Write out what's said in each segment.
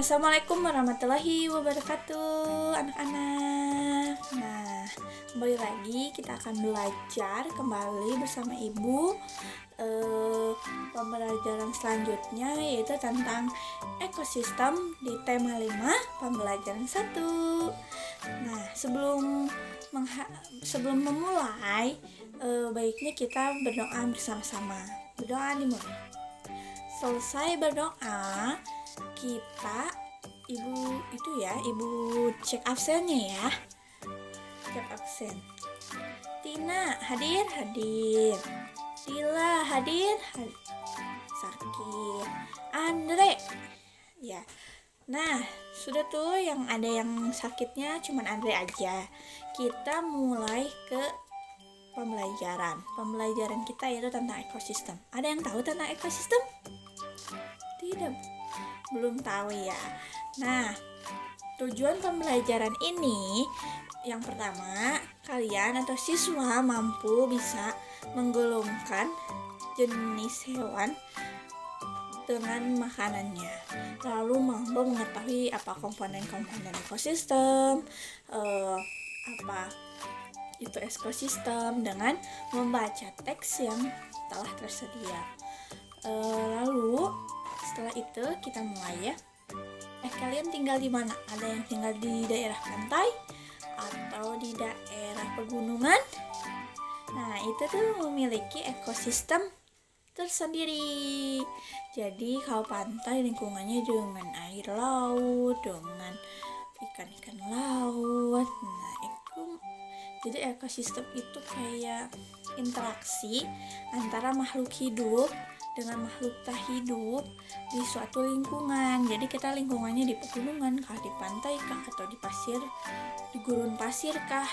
Assalamualaikum warahmatullahi wabarakatuh, anak-anak. Nah, kembali lagi kita akan belajar kembali bersama Ibu pembelajaran selanjutnya, yaitu tentang ekosistem di tema 5 pembelajaran 1. Nah, sebelum memulai, baiknya kita berdoa bersama-sama. Berdoa dimulai. Selesai berdoa, kita ibu cek absennya ya. Cek absen. Tina hadir. Dila hadir. Sakit. Andre ya. Nah, sudah tuh, yang ada yang sakitnya cuman Andre aja. Kita mulai ke pembelajaran kita, yaitu tentang ekosistem. Ada yang tahu tentang ekosistem? Tidak, belum tahu ya. Nah, tujuan pembelajaran ini, yang pertama, kalian atau siswa bisa menggolongkan jenis hewan dengan makanannya, lalu mampu mengetahui apa komponen-komponen ekosistem, apa itu ekosistem, dengan membaca teks yang telah tersedia. Lalu setelah itu kita mulai ya. Kalian tinggal di mana? Ada yang tinggal di daerah pantai atau di daerah pegunungan? Nah, itu tuh memiliki ekosistem tersendiri. Jadi kalau pantai lingkungannya dengan air laut, dengan ikan-ikan laut. Nah, jadi ekosistem itu kayak interaksi antara makhluk hidup dengan makhluk tak hidup di suatu lingkungan. Jadi kita lingkungannya di pegunungan kah, di pantai kah, atau di pasir, di gurun pasir kah,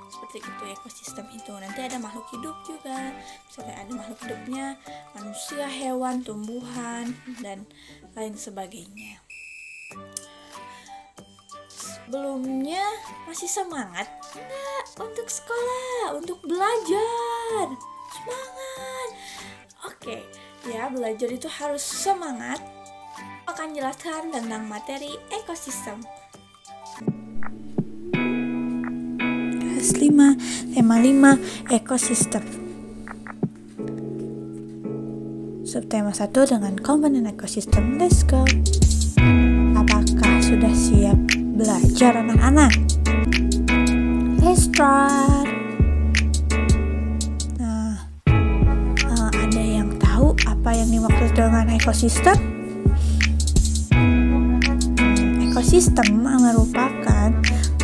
seperti itu ekosistem itu. Nanti ada makhluk hidup juga, misalnya ada makhluk hidupnya manusia, hewan, tumbuhan, dan lain sebagainya. Sebelumnya masih semangat enggak untuk sekolah, untuk belajar? Semangat. Oke. Ya, belajar itu harus semangat. Akan jelaskan tentang materi ekosistem. Kelas 5, tema 5, ekosistem. Subtema 1 dengan komponen ekosistem. Let's go. Apakah sudah siap belajar, anak-anak? Let's start. Apa yang dimaksud dengan ekosistem? Ekosistem merupakan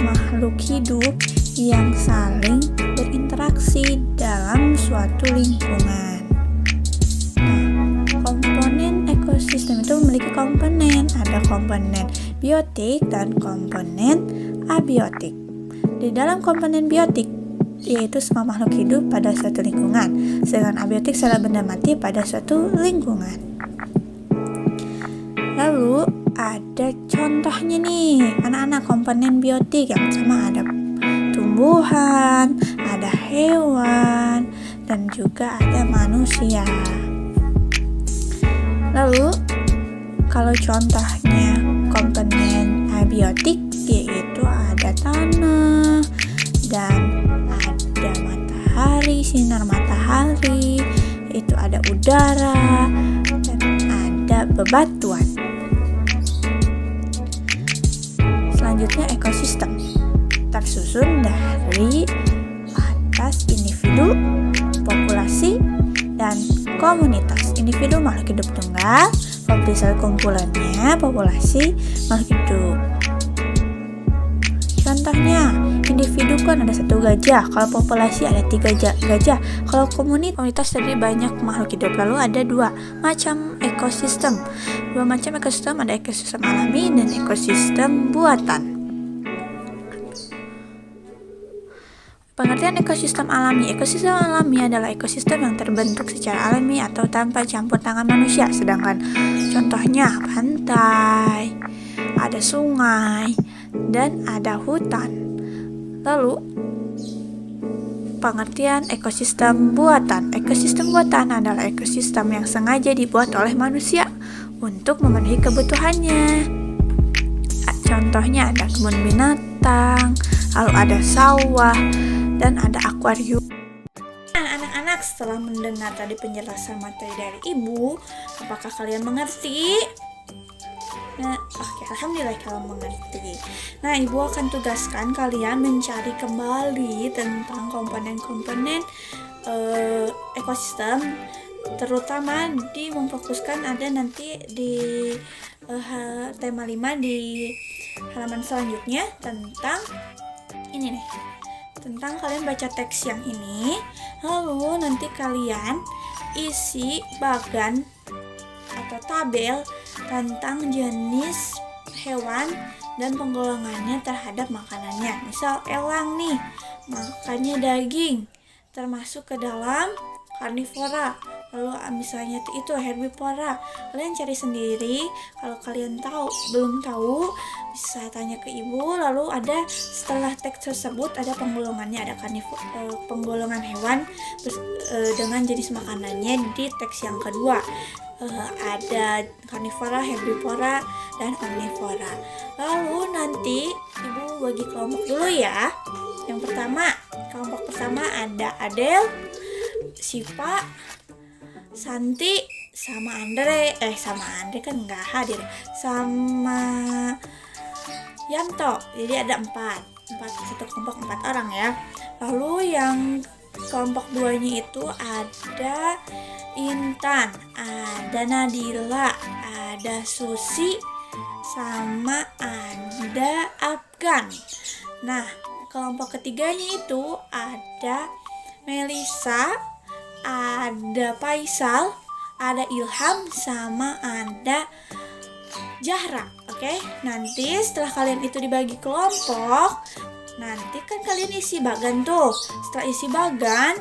makhluk hidup yang saling berinteraksi dalam suatu lingkungan. Nah, komponen ekosistem itu memiliki komponen. Ada komponen biotik dan komponen abiotik. Di dalam komponen biotik, yaitu semua makhluk hidup pada suatu lingkungan, sedangkan abiotik segala benda mati pada suatu lingkungan. Lalu ada contohnya nih, anak-anak, komponen biotik yang sama ada tumbuhan, ada hewan, dan juga ada manusia. Lalu kalau contohnya komponen abiotik, yaitu ada tanah dan ada matahari, sinar matahari, itu ada udara, dan ada bebatuan. Selanjutnya ekosistem tersusun dari atas individu, populasi, dan komunitas. Individu makhluk hidup tunggal, populasi kumpulannya, populasi makhluk hidup. Contohnya, individu kan ada 1 gajah, kalau populasi ada 3 gajah, kalau komunitas tadi banyak makhluk hidup. Lalu ada 2 macam ekosistem. 2 macam ekosistem, ada ekosistem alami dan ekosistem buatan. Pengertian ekosistem alami. Ekosistem alami adalah ekosistem yang terbentuk secara alami atau tanpa campur tangan manusia. Sedangkan contohnya pantai, ada sungai, dan ada hutan. Lalu pengertian ekosistem buatan. Ekosistem buatan adalah ekosistem yang sengaja dibuat oleh manusia untuk memenuhi kebutuhannya. Contohnya ada kebun binatang, lalu ada sawah, dan ada akuarium. Nah, anak-anak, setelah mendengar tadi penjelasan materi dari Ibu, apakah kalian mengerti? Nah, oke, alhamdulillah kalau mengerti. Nah, Ibu akan tugaskan kalian mencari kembali tentang komponen-komponen ekosistem, terutama memfokuskan ada nanti di tema 5 di halaman selanjutnya tentang ini nih. Tentang kalian baca teks yang ini, lalu nanti kalian isi bagan atau tabel tentang jenis hewan dan penggolongannya terhadap makanannya. Misal elang nih, makannya daging, termasuk ke dalam karnivora. Lalu misalnya itu herbivora, kalian cari sendiri. Kalau kalian belum tahu, bisa tanya ke Ibu. Lalu ada setelah teks tersebut ada penggolongannya, ada penggolongan hewan dengan jenis makanannya di teks yang kedua. Ada karnivora, herbivora, dan omnivora. Lalu nanti Ibu bagi kelompok dulu ya. Yang pertama, kelompok pertama ada Adel, Siva, Santi, sama Andre kan nggak hadir, sama Yanto. Jadi ada empat satu kelompok 4 orang ya. Lalu yang kelompok 2-nya itu ada Intan, ada Nadila, ada Susi, sama ada Afgan. Nah, kelompok ketiganya itu ada Melisa, ada Faisal, ada Ilham, sama ada Zahra. Oke, nanti setelah kalian itu dibagi kelompok, nanti kan kalian isi bagan tuh. Setelah isi bagan,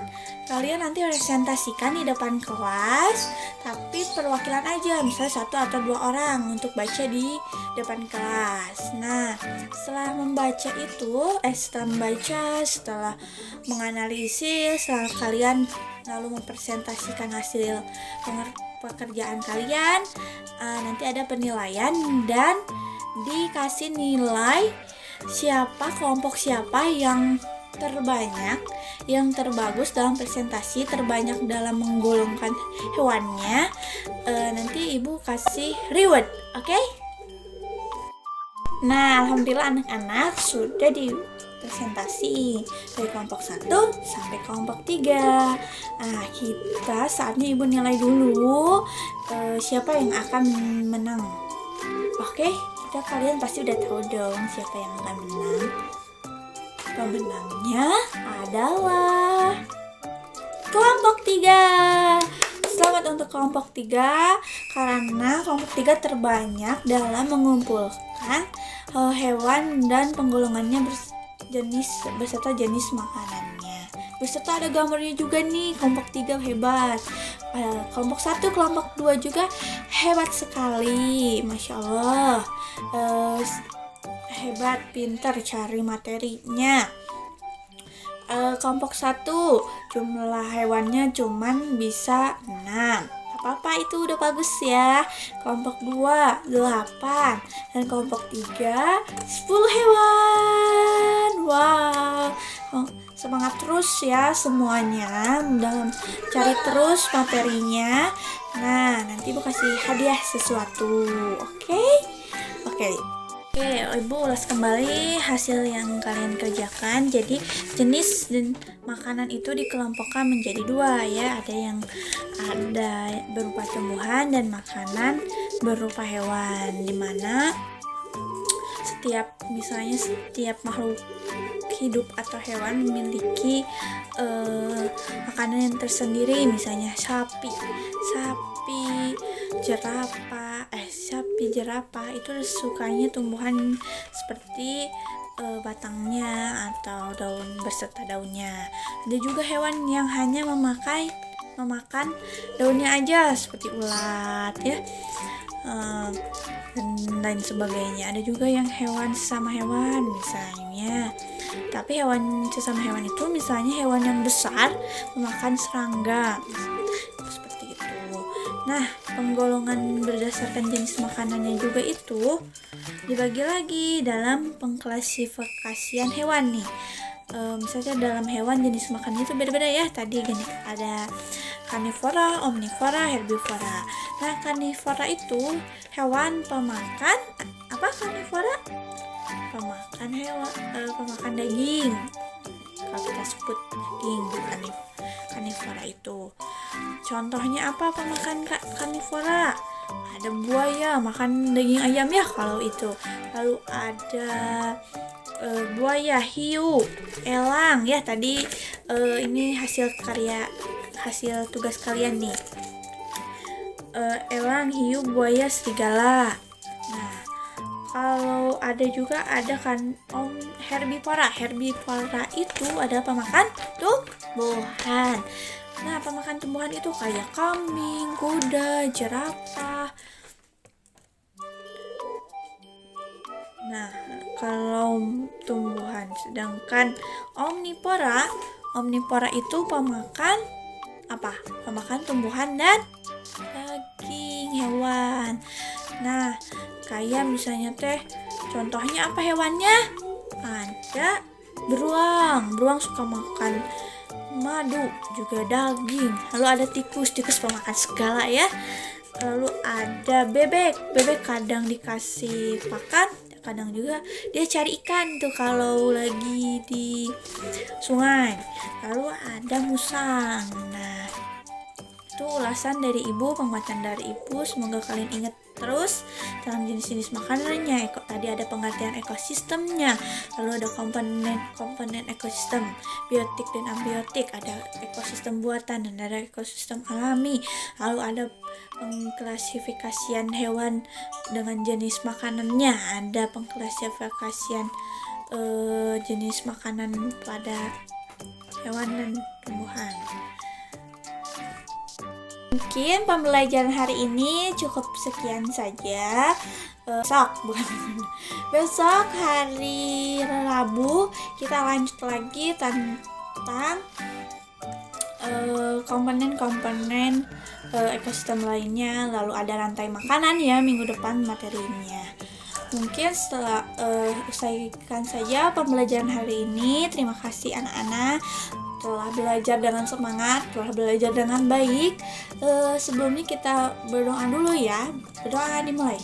kalian nanti presentasikan di depan kelas, tapi perwakilan aja, misalnya 1 atau 2 orang untuk baca di depan kelas. Nah, setelah menganalisis, setelah kalian lalu mempresentasikan hasil pekerjaan kalian, nanti ada penilaian dan dikasih nilai kelompok siapa yang terbanyak, yang terbagus dalam presentasi, terbanyak dalam menggolongkan hewannya. Nanti Ibu kasih reward, oke? Nah, alhamdulillah anak-anak sudah di presentasi dari kelompok 1 sampai kelompok 3. Nah, kita saatnya Ibu nilai dulu siapa yang akan menang. Oke, kalian pasti udah tahu dong siapa yang akan menang. Pemenangnya adalah kelompok 3. Selamat untuk kelompok 3 karena kelompok 3 terbanyak dalam mengumpulkan hewan dan penggolongannya beserta jenis makanannya. Beserta ada gambarnya juga nih. Kelompok 3 hebat. Kelompok 1, kelompok 2 juga hebat sekali. Masya Allah. Hebat, pintar cari materinya. Kelompok 1 jumlah hewannya cuman bisa 6. Apa itu udah bagus ya. Kelompok 2 8 dan kelompok 3 10 hewan. Wow. Semangat terus ya semuanya dalam cari terus materinya. Nah, nanti Ibu kasih hadiah sesuatu. Oke, Ibu ulas kembali hasil yang kalian kerjakan. Jadi jenis dan makanan itu dikelompokkan menjadi 2 ya. Ada berupa tumbuhan dan makanan berupa hewan, dimana setiap makhluk hidup atau hewan memiliki makanan yang tersendiri. Misalnya sapi, jerapah itu sukanya tumbuhan seperti batangnya atau daun beserta daunnya. Ada juga hewan yang hanya memakan daunnya aja seperti ulat ya, dan lain sebagainya. Ada juga yang hewan sesama hewan misalnya. Tapi hewan sesama hewan itu misalnya hewan yang besar memakan serangga seperti itu. Nah, penggolongan berdasarkan jenis makanannya juga itu dibagi lagi dalam pengklasifikasian hewan nih. Misalnya dalam hewan jenis makan itu beda-beda ya. Tadi gini, ada karnivora, omnivora, herbivora. Nah, karnivora itu hewan pemakan apa? Karnivora pemakan hewan, pemakan daging. Kalau kita sebut daging, bukan karnivora itu. Contohnya apa pemakan karnivora? Ada buaya, makan daging ayam ya kalau itu. Lalu ada buaya, hiu, elang ya tadi. Ini hasil tugas kalian nih. Elang, hiu, buaya, serigala. Nah, kalau ada juga ada kan herbivora. Herbivora itu adalah pemakan tumbuhan. Nah, pemakan tumbuhan itu kayak kambing, kuda, jerapah. Nah, kalau tumbuhan, sedangkan omnivora itu pemakan apa? Pemakan tumbuhan dan daging hewan. Nah, kayak misalnya contohnya apa hewannya? Ada beruang. Beruang suka makan madu, juga daging. Lalu ada tikus pemakan segala ya. Lalu ada bebek kadang dikasih pakan, kadang juga dia cari ikan tuh kalau lagi di sungai. Lalu ada musang. Nah, itu ulasan dari ibu, penguatan dari ibu. Semoga kalian ingat terus dalam jenis-jenis makanannya. Tadi ada pengertian ekosistemnya, lalu ada komponen ekosistem, biotik dan abiotik, ada ekosistem buatan dan ada ekosistem alami. Lalu ada pengklasifikasian hewan dengan jenis makanannya, ada pengklasifikasian jenis makanan pada hewan dan tumbuhan. Mungkin pembelajaran hari ini cukup sekian saja. Besok hari Rabu kita lanjut lagi tentang komponen-komponen ekosistem lainnya. Lalu ada rantai makanan ya minggu depan materinya. Mungkin setelah usaikan saja pembelajaran hari ini. Terima kasih anak-anak telah belajar dengan semangat, telah belajar dengan baik. Sebelumnya kita berdoa dulu ya. Berdoa dimulai.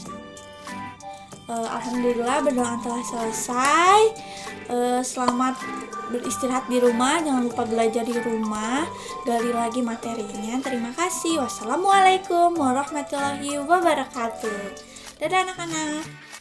Alhamdulillah berdoa telah selesai. Selamat beristirahat di rumah, jangan lupa belajar di rumah, gali lagi materinya. Terima kasih. Wassalamualaikum warahmatullahi wabarakatuh. Dadah anak-anak.